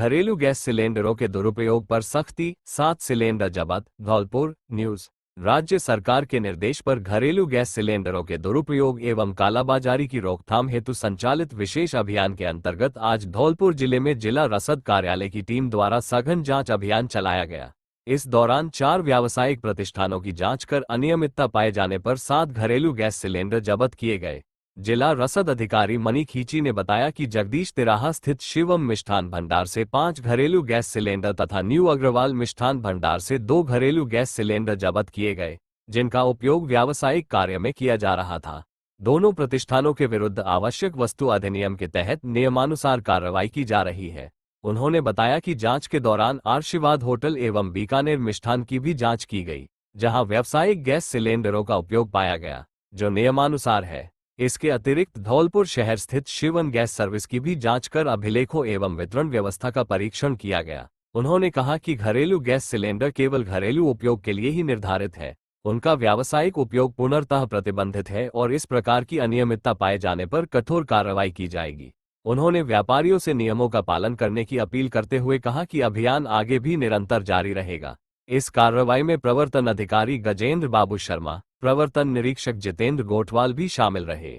घरेलू गैस सिलेंडरों के दुरुपयोग पर सख्ती, 7 सिलेंडर जब्त। धौलपुर न्यूज। राज्य सरकार के निर्देश पर घरेलू गैस सिलेंडरों के दुरुपयोग एवं कालाबाजारी की रोकथाम हेतु संचालित विशेष अभियान के अंतर्गत आज धौलपुर जिले में जिला रसद कार्यालय की टीम द्वारा सघन जांच अभियान चलाया गया। इस दौरान 4 व्यावसायिक प्रतिष्ठानों की जांच कर अनियमितता पाए जाने पर 7 घरेलू गैस सिलेंडर जब्त किए गए। जिला रसद अधिकारी मनी खींची ने बताया कि जगदीश तिराहा स्थित शिवम मिष्ठान भंडार से 5 घरेलू गैस सिलेंडर तथा न्यू अग्रवाल मिष्ठान भंडार से 2 घरेलू गैस सिलेंडर जब्त किए गए, जिनका उपयोग व्यावसायिक कार्य में किया जा रहा था। दोनों प्रतिष्ठानों के विरुद्ध आवश्यक वस्तु अधिनियम के तहत नियमानुसार कार्रवाई की जा रही है। उन्होंने बताया कि जांच के दौरान आशीर्वाद होटल एवं बीकानेर मिष्ठान की भी जांच की गई, जहां व्यावसायिक गैस सिलेंडरों का उपयोग पाया गया, जो नियमानुसार है। इसके अतिरिक्त धौलपुर शहर स्थित शिवन गैस सर्विस की भी जांच कर अभिलेखों एवं वितरण व्यवस्था का परीक्षण किया गया। उन्होंने कहा कि घरेलू गैस सिलेंडर केवल घरेलू उपयोग के लिए ही निर्धारित है, उनका व्यावसायिक उपयोग पूर्णतः प्रतिबंधित है और इस प्रकार की अनियमितता पाए जाने पर कठोर कार्रवाई की जाएगी। उन्होंने व्यापारियों से नियमों का पालन करने की अपील करते हुए कहा कि अभियान आगे भी निरंतर जारी रहेगा। इस कार्रवाई में प्रवर्तन अधिकारी गजेंद्र बाबू शर्मा, प्रवर्तन निरीक्षक जितेंद्र गोठवाल भी शामिल रहे।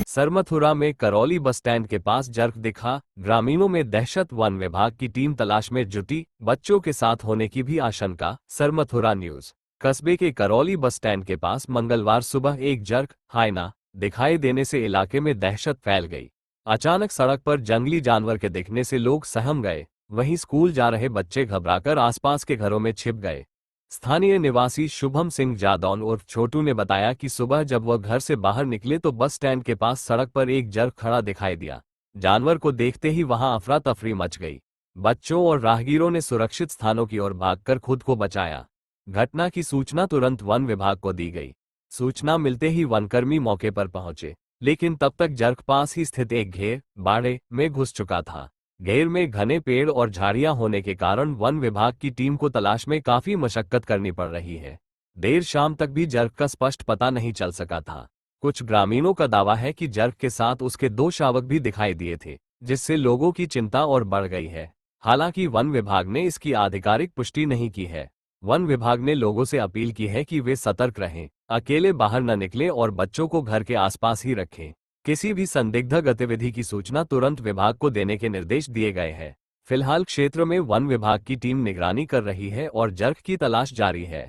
सरमथुरा में करौली बस स्टैंड के पास जर्क दिखा, ग्रामीणों में दहशत, वन विभाग की टीम तलाश में जुटी, बच्चों के साथ होने की भी आशंका। सरमथुरा न्यूज। कस्बे के करौली बस स्टैंड के पास मंगलवार सुबह एक जर्क हाइना दिखाई देने से इलाके में दहशत फैल गई। अचानक सड़क पर जंगली जानवर के दिखने से लोग सहम गए। वहीं स्कूल जा रहे बच्चे घबराकर आसपास के घरों में छिप गए। स्थानीय निवासी शुभम सिंह जादौन उर्फ छोटू ने बताया कि सुबह जब वह घर से बाहर निकले तो बस स्टैंड के पास सड़क पर एक जर्क खड़ा दिखाई दिया। जानवर को देखते ही वहां अफरा तफरी मच गई। बच्चों और राहगीरों ने सुरक्षित स्थानों की ओर भागकर खुद को बचाया। घटना की सूचना तुरंत वन विभाग को दी गई। सूचना मिलते ही वनकर्मी मौके पर पहुंचे, लेकिन तब तक जर्क पास ही स्थित एक घेर बाड़े में घुस चुका था। घेर में घने पेड़ और झाड़ियां होने के कारण वन विभाग की टीम को तलाश में काफी मशक्कत करनी पड़ रही है। देर शाम तक भी जर्क का स्पष्ट पता नहीं चल सका था। कुछ ग्रामीणों का दावा है कि जर्क के साथ उसके 2 शावक भी दिखाई दिए थे, जिससे लोगों की चिंता और बढ़ गई है। हालांकि वन विभाग ने इसकी आधिकारिक पुष्टि नहीं की है। वन विभाग ने लोगों से अपील की है कि वे सतर्क रहें, अकेले बाहर न निकलें और बच्चों को घर के आसपास ही रखें। किसी भी संदिग्ध गतिविधि की सूचना तुरंत विभाग को देने के निर्देश दिए गए हैं। फिलहाल क्षेत्र में वन विभाग की टीम निगरानी कर रही है और जर्क की तलाश जारी है।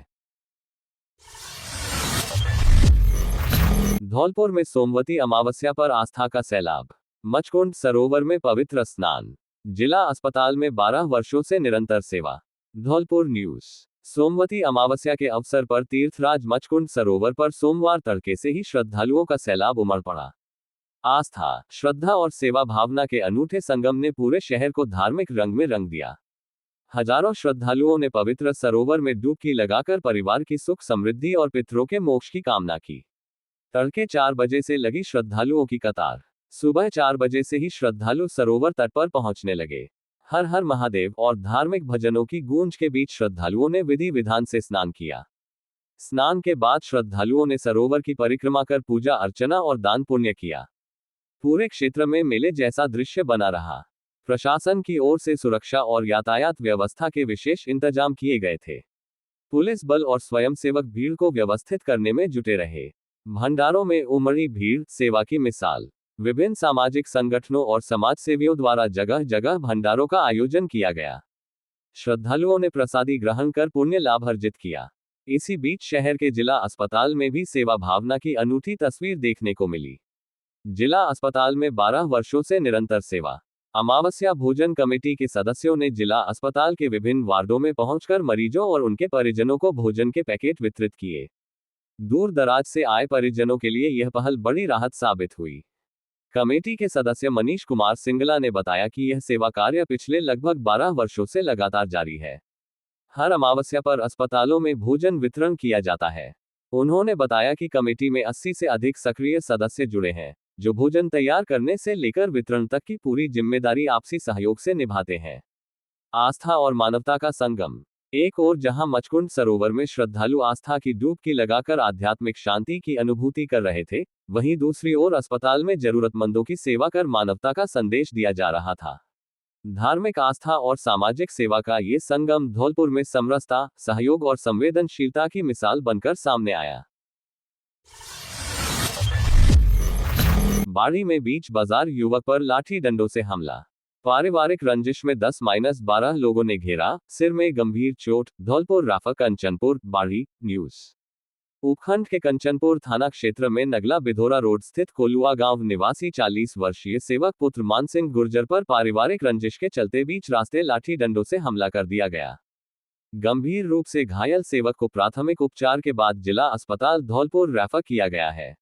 धौलपुर में सोमवती अमावस्या पर आस्था का सैलाब, मचकुंड सरोवर में पवित्र स्नान। जिला अस्पताल में 12 वर्षों से निरंतर सेवा। धौलपुर न्यूज। सोमवती अमावस्या के अवसर पर तीर्थराज मचकुंड सरोवर पर सोमवार तड़के से ही श्रद्धालुओं का सैलाब उमड़ पड़ा। आस्था, श्रद्धा और सेवा भावना के अनूठे संगम ने पूरे शहर को धार्मिक रंग में रंग दिया। हजारों श्रद्धालुओं ने पवित्र सरोवर में डुबकी लगाकर परिवार की सुख समृद्धि और पितरों के मोक्ष की कामना की। तड़के 4 बजे से लगी श्रद्धालुओं की कतार। सुबह 4 बजे से ही श्रद्धालु सरोवर तट पर पहुंचने लगे। हर हर महादेव और धार्मिक भजनों की गूंज के बीच श्रद्धालुओं ने विधि विधान से स्नान किया। स्नान के बाद श्रद्धालुओं ने सरोवर की परिक्रमा कर पूजा अर्चना और दान पुण्य किया। पूरे क्षेत्र में मेले जैसा दृश्य बना रहा। प्रशासन की ओर से सुरक्षा और यातायात व्यवस्था के विशेष इंतजाम किए गए थे। पुलिस बल और स्वयंसेवक भीड़ को व्यवस्थित करने में जुटे रहे। भंडारों में उमड़ी भीड़ सेवा की मिसाल। विभिन्न सामाजिक संगठनों और समाजसेवियों द्वारा जगह जगह भंडारों का आयोजन किया गया। श्रद्धालुओं ने प्रसादी ग्रहण कर पुण्य लाभ अर्जित किया। इसी बीच शहर के जिला अस्पताल में भी सेवा भावना की अनूठी तस्वीर देखने को मिली। जिला अस्पताल में 12 वर्षों से निरंतर सेवा। अमावस्या भोजन कमेटी के सदस्यों ने जिला अस्पताल के विभिन्न वार्डों में पहुंचकर मरीजों और उनके परिजनों को भोजन के पैकेट वितरित किए। दूर दराज से आए परिजनों के लिए यह पहल बड़ी राहत साबित हुई। कमेटी के सदस्य मनीष कुमार सिंगला ने बताया कि यह सेवा कार्य पिछले लगभग 12 वर्षों से लगातार जारी है। हर अमावस्या पर अस्पतालों में भोजन वितरण किया जाता है। उन्होंने बताया कि कमेटी में 80 से अधिक सक्रिय सदस्य जुड़े हैं, जो भोजन तैयार करने से लेकर वितरण तक की पूरी जिम्मेदारी आपसी सहयोग से निभाते हैं। आस्था और मानवता का संगम। एक ओर जहां मचकुंड सरोवर में श्रद्धालु आस्था की डुबकी लगाकर आध्यात्मिक शांति की अनुभूति कर रहे थे, वहीं दूसरी ओर अस्पताल में जरूरतमंदों की सेवा कर मानवता का संदेश दिया जा रहा था। धार्मिक आस्था और सामाजिक सेवा का ये संगम धौलपुर में समरसता, सहयोग और संवेदनशीलता की मिसाल बनकर सामने आया। बाड़ी में बीच बाजार युवक पर लाठी डंडों से हमला। पारिवारिक रंजिश में 10-12 लोगों ने घेरा, सिर में गंभीर चोट। धौलपुर राफा कंचनपुर बाड़ी न्यूज। उपखंड के कंचनपुर थाना क्षेत्र में नगला बिधोरा रोड स्थित कोलुआ गांव निवासी 40 वर्षीय सेवक पुत्र मानसिंह गुर्जर पर पारिवारिक रंजिश के चलते बीच रास्ते लाठी डंडों से हमला कर दिया गया। गंभीर रूप से घायल सेवक को प्राथमिक उपचार के बाद जिला अस्पताल धौलपुर रेफर किया गया है।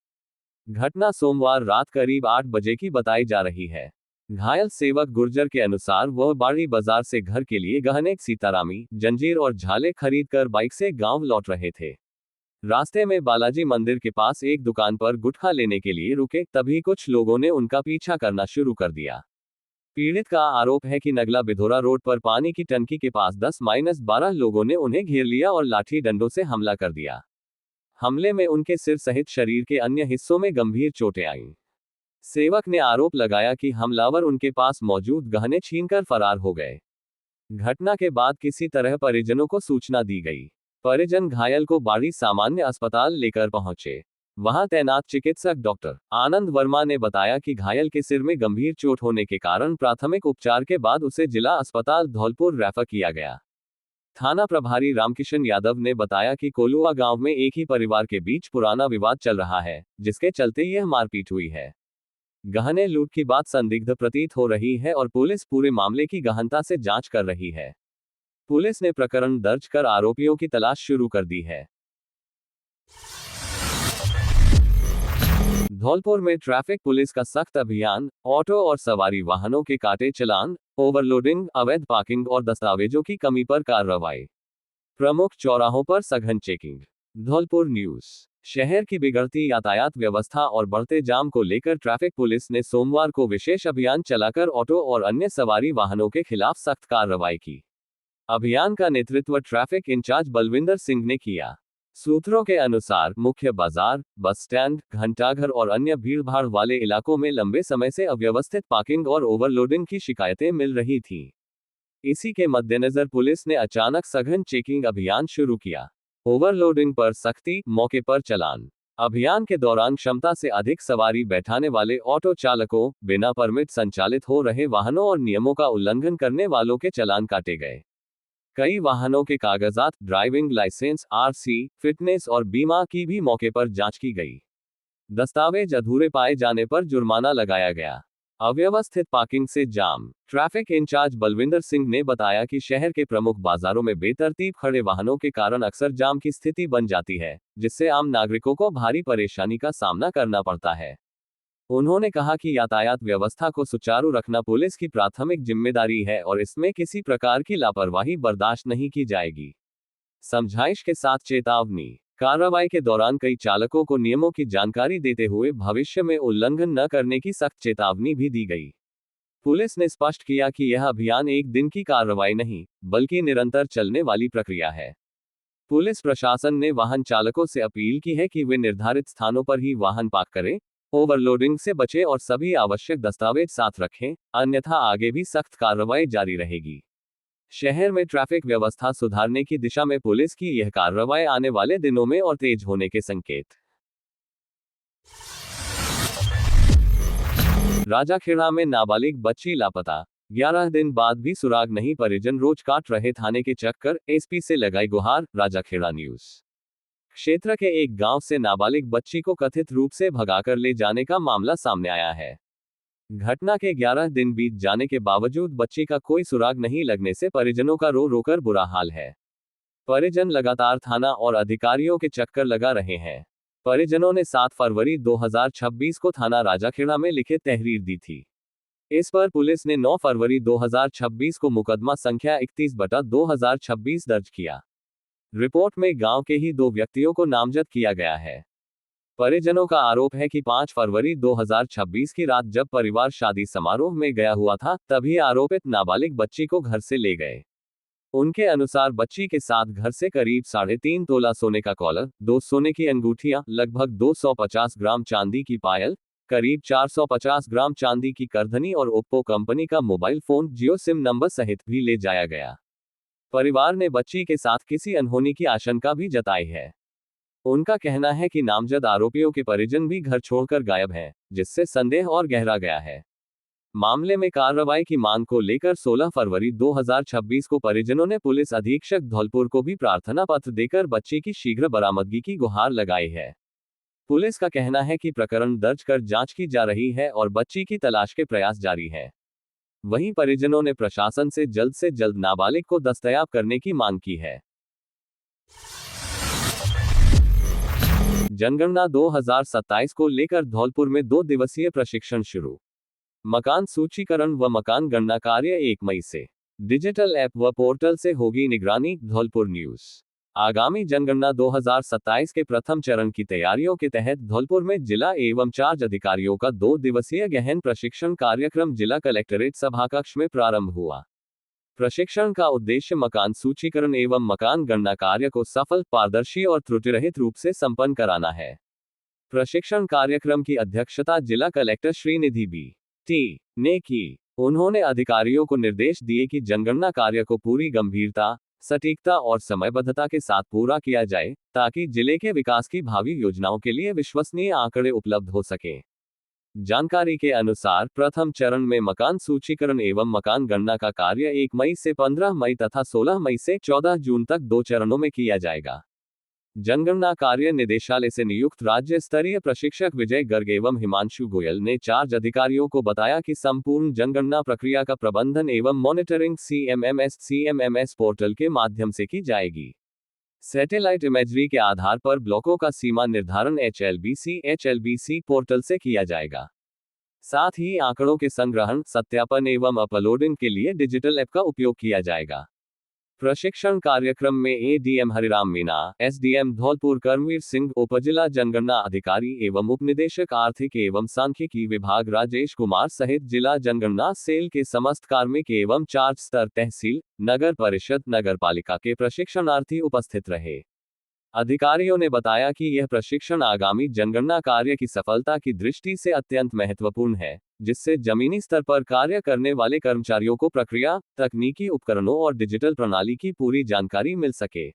घटना सोमवार रात करीब 8 बजे की बताई जा रही है। घायल सेवक गुर्जर के अनुसार वह बाड़ी बाजार से घर के लिए गहने, सीतारामी, जंजीर और झाले खरीद कर बाइक से गांव लौट रहे थे। रास्ते में बालाजी मंदिर के पास एक दुकान पर गुटखा लेने के लिए रुके, तभी कुछ लोगों ने उनका पीछा करना शुरू कर दिया। पीड़ित का आरोप है कि नगला बिधोरा रोड पर पानी की टंकी के पास 10-12 लोगों ने उन्हें घेर लिया और लाठी डंडों से हमला कर दिया। हमले में उनके सिर सहित शरीर के अन्य हिस्सों में गंभीर चोटें आईं। सेवक ने आरोप लगाया कि हमलावर उनके पास मौजूद गहने छीनकर फरार हो गए। घटना के बाद किसी तरह परिजनों को सूचना दी गई। परिजन घायल को बाड़ी सामान्य अस्पताल लेकर पहुंचे। वहां तैनात चिकित्सक डॉक्टर आनंद वर्मा ने बताया कि घायल के सिर में गंभीर चोट होने के कारण प्राथमिक उपचार के बाद उसे जिला अस्पताल धौलपुर रेफर किया गया। थाना प्रभारी रामकिशन यादव ने बताया कि कोलुआ गांव में एक ही परिवार के बीच पुराना विवाद चल रहा है, जिसके चलते यह मारपीट हुई है। गहने लूट की बात संदिग्ध प्रतीत हो रही है और पुलिस पूरे मामले की गहनता से जांच कर रही है। पुलिस ने प्रकरण दर्ज कर आरोपियों की तलाश शुरू कर दी है। धौलपुर में ट्रैफिक पुलिस का सख्त अभियान, ऑटो और सवारी वाहनों के काटे चालान, ओवरलोडिंग, अवैध पार्किंग और दस्तावेजों की कमी पर कार्रवाई। प्रमुख चौराहों पर सघन चेकिंग। धौलपुर न्यूज। शहर की बिगड़ती यातायात व्यवस्था और बढ़ते जाम को लेकर ट्रैफिक पुलिस ने सोमवार को विशेष अभियान चलाकर ऑटो और अन्य सवारी वाहनों के खिलाफ सख्त कार्रवाई की। अभियान का नेतृत्व ट्रैफिक इंचार्ज बलविंदर सिंह ने किया। सूत्रों के अनुसार मुख्य बाजार, बस स्टैंड, घंटाघर और अन्य भीड़भाड़ वाले इलाकों में लंबे समय से अव्यवस्थित पार्किंग और ओवरलोडिंग की शिकायतें मिल रही थीं। इसी के मद्देनजर पुलिस ने अचानक सघन चेकिंग अभियान शुरू किया। ओवरलोडिंग पर सख्ती, मौके पर चालान। अभियान के दौरान क्षमता से अधिक सवारी बैठाने वाले ऑटो चालकों, बिना परमिट संचालित हो रहे वाहनों और नियमों का उल्लंघन करने वालों के चालान काटे गए। कई वाहनों के कागजात, ड्राइविंग लाइसेंस, आरसी, फिटनेस और बीमा की भी मौके पर जांच की गई। दस्तावेज अधूरे पाए जाने पर जुर्माना लगाया गया। अव्यवस्थित पार्किंग से जाम। ट्रैफिक इंचार्ज बलविंदर सिंह ने बताया कि शहर के प्रमुख बाजारों में बेतरतीब खड़े वाहनों के कारण अक्सर जाम की स्थिति बन जाती है, जिससे आम नागरिकों को भारी परेशानी का सामना करना पड़ता है। उन्होंने कहा कि यातायात व्यवस्था को सुचारू रखना पुलिस की प्राथमिक जिम्मेदारी है और इसमें किसी प्रकार की लापरवाही बर्दाश्त नहीं की जाएगी। समझाइश के साथ चेतावनी। कार्रवाई के दौरान कई चालकों को नियमों की जानकारी देते हुए भविष्य में उल्लंघन न करने की सख्त चेतावनी भी दी गई। पुलिस ने स्पष्ट किया कि यह अभियान एक दिन की कार्रवाई नहीं, बल्कि निरंतर चलने वाली प्रक्रिया है। पुलिस प्रशासन ने वाहन चालकों से अपील की है कि वे निर्धारित स्थानों पर ही वाहन पार्क करें, ओवरलोडिंग से बचें और सभी आवश्यक दस्तावेज साथ रखें, अन्यथा आगे भी सख्त कार्रवाई जारी रहेगी। शहर में ट्रैफिक व्यवस्था सुधारने की दिशा में पुलिस की यह कार्रवाई आने वाले दिनों में और तेज होने के संकेत। राजाखेड़ा में नाबालिग बच्ची लापता, 11 दिन बाद भी सुराग नहीं, परिजन रोज काट रहे थाने के चक्कर, एसपी से लगाई गुहार। राजाखेड़ा न्यूज। क्षेत्र के एक गांव से नाबालिग बच्ची को कथित रूप से भगाकर ले जाने का मामला सामने आया है। घटना के 11 दिन बीत जाने के बावजूद बच्ची का कोई सुराग नहीं लगने से परिजनों का रो रोकर बुरा हाल है। परिजन लगातार थाना और अधिकारियों के चक्कर लगा रहे हैं। परिजनों ने 7 फरवरी 2026 को थाना राजाखेड़ा में लिखित तहरीर दी थी। इस पर पुलिस ने 9 फरवरी 2026 को मुकदमा संख्या 31/2026 दर्ज किया। रिपोर्ट में गांव के ही 2 व्यक्तियों को नामजद किया गया है। परिजनों का आरोप है कि 5 फरवरी 2026 की रात जब परिवार शादी समारोह में गया हुआ था, तभी आरोपित नाबालिग बच्ची को घर से ले गए। उनके अनुसार बच्ची के साथ घर से करीब 3.5 तोला सोने का कॉलर, 2 सोने की अंगूठियां, लगभग 250 ग्राम चांदी की पायल, करीब 450 ग्राम चांदी की करधनी और ओप्पो कंपनी का मोबाइल फोन जियो सिम नंबर सहित भी ले जाया गया। परिवार ने बच्ची के साथ किसी अनहोनी की आशंका भी जताई है। उनका कहना है कि नामजद आरोपियों के परिजन भी घर छोड़कर गायब हैं, जिससे संदेह और गहरा गया है। मामले में कार्रवाई की मांग को लेकर 16 फरवरी 2026 को परिजनों ने पुलिस अधीक्षक धौलपुर को भी प्रार्थना पत्र देकर बच्ची की शीघ्र बरामदगी की गुहार लगाई है। पुलिस का कहना है कि प्रकरण दर्ज कर जांच की जा रही है और बच्ची की तलाश के प्रयास जारी हैं। वहीं परिजनों ने प्रशासन से जल्द नाबालिग को दस्तयाब करने की मांग की है। जनगणना 2027 को लेकर धौलपुर में 2 दिवसीय प्रशिक्षण शुरू। मकान सूचीकरण व मकान गणना कार्य 1 मई से डिजिटल ऐप व पोर्टल से होगी निगरानी। धौलपुर न्यूज। आगामी जनगणना 2027 के प्रथम चरण की तैयारियों के तहत धौलपुर में जिला एवं चार्ज अधिकारियों का 2 दिवसीय गहन प्रशिक्षण कार्यक्रम जिला कलेक्ट्रेट सभाकक्ष में प्रारंभ हुआ। प्रशिक्षण का उद्देश्य मकान सूचीकरण एवं मकान गणना कार्य को सफल, पारदर्शी और त्रुटिरहित रूप से संपन्न कराना है। प्रशिक्षण कार्यक्रम की अध्यक्षता जिला कलेक्टर श्रीनिधि बी.टी. ने की। उन्होंने अधिकारियों को निर्देश दिए कि जनगणना कार्य को पूरी गंभीरता, सटीकता और समयबद्धता के साथ पूरा किया जाए, ताकि जिले के विकास की भावी योजनाओं के लिए विश्वसनीय आंकड़े उपलब्ध हो सकें। जानकारी के अनुसार प्रथम चरण में मकान सूचीकरण एवं मकान गणना का कार्य 1 मई से 15 मई तथा 16 मई से 14 जून तक 2 चरणों में किया जाएगा। जनगणना कार्य निदेशालय से नियुक्त राज्य स्तरीय प्रशिक्षक विजय गर्ग एवं हिमांशु गोयल ने चार्ज अधिकारियों को बताया कि संपूर्ण जनगणना प्रक्रिया का प्रबंधन एवं मॉनिटरिंग सीएमएमएस पोर्टल के माध्यम से की जाएगी। सैटेलाइट इमेजरी के आधार पर ब्लॉकों का सीमा निर्धारण एचएलबीसी पोर्टल से किया जाएगा। साथ ही आंकड़ों के संग्रहण, सत्यापन एवं अपलोडिंग के लिए डिजिटल ऐप का उपयोग किया जाएगा। प्रशिक्षण कार्यक्रम में एडीएम हरिराम मीना, एसडीएम धौलपुर कर्मवीर सिंह, उपजिला जनगणना अधिकारी एवं उपनिदेशक आर्थिक एवं सांख्यिकी विभाग राजेश कुमार सहित जिला जनगणना सेल के समस्त कार्मिक एवं चार्ज स्तर, तहसील, नगर परिषद, नगरपालिका के प्रशिक्षणार्थी उपस्थित रहे। अधिकारियों ने बताया कि यह प्रशिक्षण आगामी जनगणना कार्य की सफलता की दृष्टि से अत्यंत महत्वपूर्ण है, जिससे जमीनी स्तर पर कार्य करने वाले कर्मचारियों को प्रक्रिया, तकनीकी उपकरणों और डिजिटल प्रणाली की पूरी जानकारी मिल सके।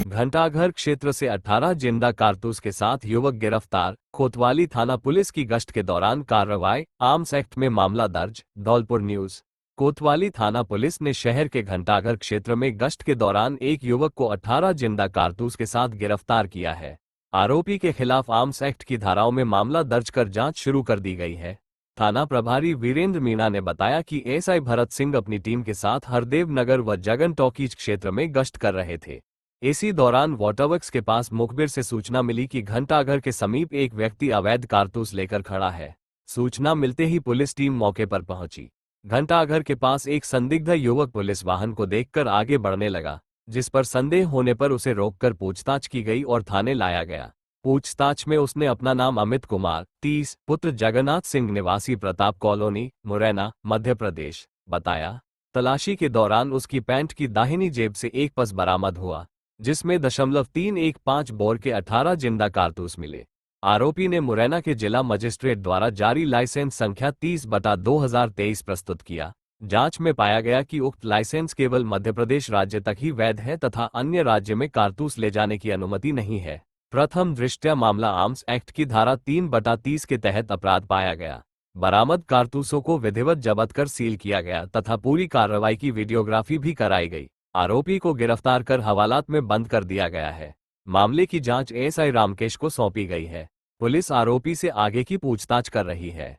घंटाघर क्षेत्र से 18 जिंदा कारतूस के साथ युवक गिरफ्तार। कोतवाली थाना पुलिस की गश्त के दौरान कार्रवाई, आर्म्स एक्ट में मामला दर्ज। धौलपुर न्यूज। कोतवाली थाना पुलिस ने शहर के घंटाघर क्षेत्र में गश्त के दौरान एक युवक को 18 जिंदा कारतूस के साथ गिरफ्तार किया है। आरोपी के खिलाफ आर्म्स एक्ट की धाराओं में मामला दर्ज कर जांच शुरू कर दी गई है। थाना प्रभारी वीरेंद्र मीणा ने बताया कि एसआई भरत सिंह अपनी टीम के साथ हरदेव नगर व जगन टॉकीज क्षेत्र में गश्त कर रहे थे। इसी दौरान वाटरवर्क्स के पास मुखबिर से सूचना मिली कि घंटाघर के समीप एक व्यक्ति अवैध कारतूस लेकर खड़ा है। सूचना मिलते ही पुलिस टीम मौके पर पहुंची। घंटाघर के पास एक संदिग्ध युवक पुलिस वाहन को देखकर आगे बढ़ने लगा, जिस पर संदेह होने पर उसे रोककर पूछताछ की गई और थाने लाया गया। पूछताछ में उसने अपना नाम अमित कुमार 30 पुत्र जगन्नाथ सिंह निवासी प्रताप कॉलोनी, मुरैना, मध्य प्रदेश बताया। तलाशी के दौरान उसकी पैंट की दाहिनी जेब से एक पस बरामद हुआ, जिसमें 0.315 बोर के 18 जिंदा कारतूस मिले। आरोपी ने मुरैना के जिला मजिस्ट्रेट द्वारा जारी लाइसेंस संख्या 30/2023 प्रस्तुत किया। जांच में पाया गया कि उक्त लाइसेंस केवल मध्य प्रदेश राज्य तक ही वैध है तथा अन्य राज्य में कारतूस ले जाने की अनुमति नहीं है। प्रथम दृष्टया मामला आर्म्स एक्ट की धारा 3/30 के तहत अपराध पाया गया। बरामद कारतूसों को विधिवत जब्त कर सील किया गया तथा पूरी कार्रवाई की वीडियोग्राफी भी कराई गई। आरोपी को गिरफ्तार कर हवालात में बंद कर दिया गया है। मामले की जांच एसआई रामकेश को सौंपी गई है। पुलिस आरोपी से आगे की पूछताछ कर रही है।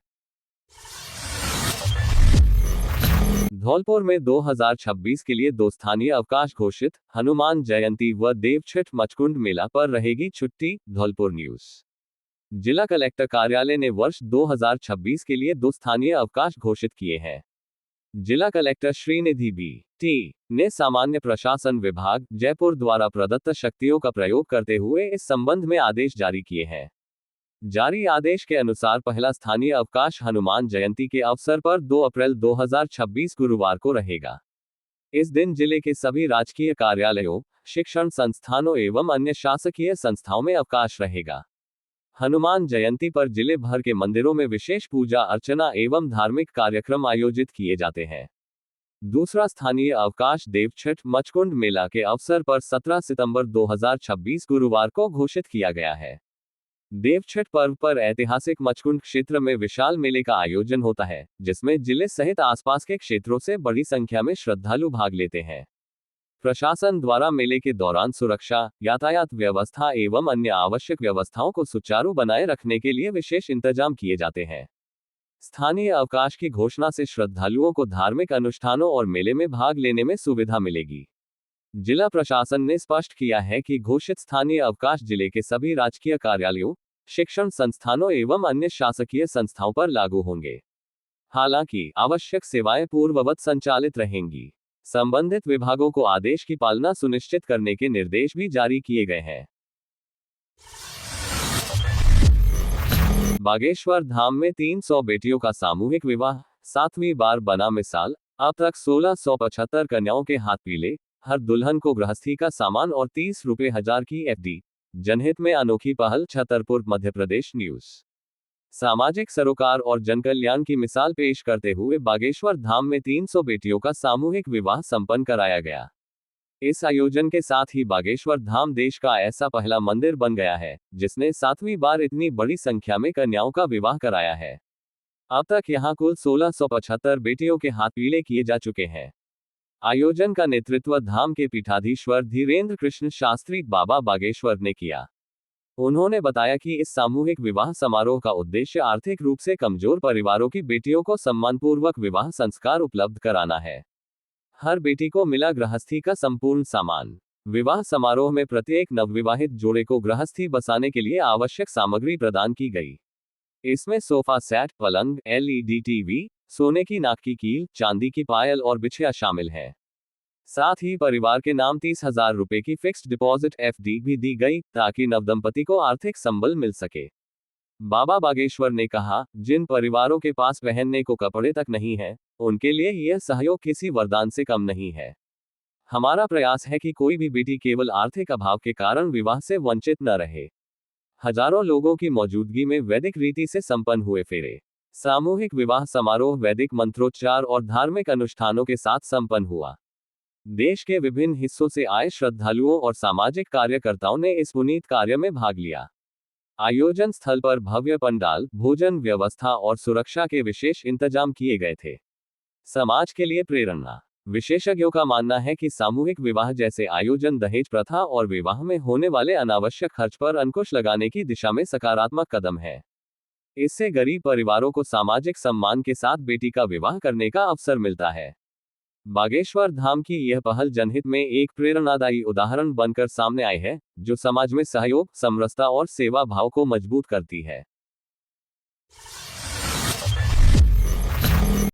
धौलपुर में 2026 के लिए 2 स्थानीय अवकाश घोषित। हनुमान जयंती व देवछठ मचकुंड मेला पर रहेगी छुट्टी। धौलपुर न्यूज। जिला कलेक्टर कार्यालय ने वर्ष 2026 के लिए 2 स्थानीय अवकाश घोषित किए हैं। जिला कलेक्टर श्रीनिधि बी.टी. ने सामान्य प्रशासन विभाग जयपुर द्वारा प्रदत्त शक्तियों का प्रयोग करते हुए इस संबंध में आदेश जारी किए हैं। जारी आदेश के अनुसार पहला स्थानीय अवकाश हनुमान जयंती के अवसर पर 2 अप्रैल 2026 गुरुवार को रहेगा। इस दिन जिले के सभी राजकीय कार्यालयों, शिक्षण संस्थानों एवं अन्य शासकीय संस्थाओं में अवकाश रहेगा। हनुमान जयंती पर जिले भर के मंदिरों में विशेष पूजा अर्चना एवं धार्मिक कार्यक्रम आयोजित किए जाते हैं। दूसरा स्थानीय अवकाश देवछठ मचकुंड मेला के अवसर पर 17 सितंबर 2026 गुरुवार को घोषित किया गया है। देवछठ पर्व पर ऐतिहासिक मचकुंड क्षेत्र में विशाल मेले का आयोजन होता है, जिसमें जिले सहित आसपास के क्षेत्रों से बड़ी संख्या में श्रद्धालु भाग लेते हैं। प्रशासन द्वारा मेले के दौरान सुरक्षा, यातायात व्यवस्था एवं अन्य आवश्यक व्यवस्थाओं को सुचारू बनाए रखने के लिए विशेष इंतजाम किए जाते हैं। स्थानीय अवकाश की घोषणा से श्रद्धालुओं को धार्मिक अनुष्ठानों और मेले में भाग लेने में सुविधा मिलेगी। जिला प्रशासन ने स्पष्ट किया है कि घोषित स्थानीय अवकाश जिले के सभी राजकीय कार्यालयों, शिक्षण संस्थानों एवं अन्य शासकीय संस्थाओं पर लागू होंगे। हालांकि आवश्यक सेवाएं पूर्ववत संचालित रहेंगी। संबंधित विभागों को आदेश की पालना सुनिश्चित करने के निर्देश भी जारी किए गए हैं। बागेश्वर धाम में 300 बेटियों का सामूहिक विवाह 7वीं बार बना मिसाल। अब तक 1675 कन्याओं के हाथ पीले, हर दुल्हन को गृहस्थी का सामान और 30 रुपए हजार की एफडी। जनहित में अनोखी पहल। छतरपुर मध्य प्रदेश न्यूज। सामाजिक सरोकार और जनकल्याण की मिसाल पेश करते हुए बागेश्वर धाम में 300 बेटियों का सामूहिक विवाह संपन्न कराया गया। इस आयोजन के साथ ही बागेश्वर धाम देश का ऐसा पहला मंदिर बन गया है जिसने 7वीं बार इतनी बड़ी संख्या में कन्याओं का विवाह कराया है। अब तक यहां कुल 1675 बेटियों के हाथ पीले किए जा चुके हैं। आयोजन का नेतृत्व धाम के पीठाधीश्वर धीरेन्द्र कृष्ण शास्त्री बाबा बागेश्वर ने किया। उन्होंने बताया कि इस सामूहिक विवाह समारोह का उद्देश्य आर्थिक रूप से कमजोर परिवारों की बेटियों को सम्मानपूर्वक विवाह संस्कार उपलब्ध कराना है। हर बेटी को मिला गृहस्थी का संपूर्ण सामान। विवाह समारोह में प्रत्येक नवविवाहित जोड़े को गृहस्थी बसाने के लिए आवश्यक सामग्री प्रदान की गई। इसमें सोफा सेट, पलंग, एलईडी टीवी, सोने की नाक की कील, चांदी की पायल और बिछिया शामिल है। साथ ही परिवार के नाम 30,000 रुपए की फिक्स्ड डिपॉजिट एफडी भी दी गई ताकि नवदंपति को आर्थिक संबल मिल सके। बाबा बागेश्वर ने कहा, जिन परिवारों के पास पहनने को कपड़े तक नहीं है, उनके लिए यह सहयोग किसी वरदान से कम नहीं है। हमारा प्रयास है कि कोई भी बेटी केवल आर्थिक अभाव के कारण विवाह से वंचित न रहे। हजारों लोगों की मौजूदगी में वैदिक रीति से संपन्न हुए फेरे। सामूहिक विवाह समारोह वैदिक मंत्रोच्चार और धार्मिक अनुष्ठानों के साथ संपन्न हुआ। देश के विभिन्न हिस्सों से आए श्रद्धालुओं और सामाजिक कार्यकर्ताओं ने इस पुनीत कार्य में भाग लिया। आयोजन स्थल पर भव्य पंडाल, भोजन व्यवस्था और सुरक्षा के विशेष इंतजाम किए गए थे। समाज के लिए प्रेरणा। विशेषज्ञों का मानना है कि सामूहिक विवाह जैसे आयोजन दहेज प्रथा और विवाह में होने वाले अनावश्यक खर्च पर अंकुश लगाने की दिशा में सकारात्मक कदम है। इससे गरीब परिवारों को सामाजिक सम्मान के साथ बेटी का विवाह करने का अवसर मिलता है। बागेश्वर धाम की यह पहल जनहित में एक प्रेरणादायी उदाहरण बनकर सामने आई है, जो समाज में सहयोग, समरसता और सेवा भाव को मजबूत करती है।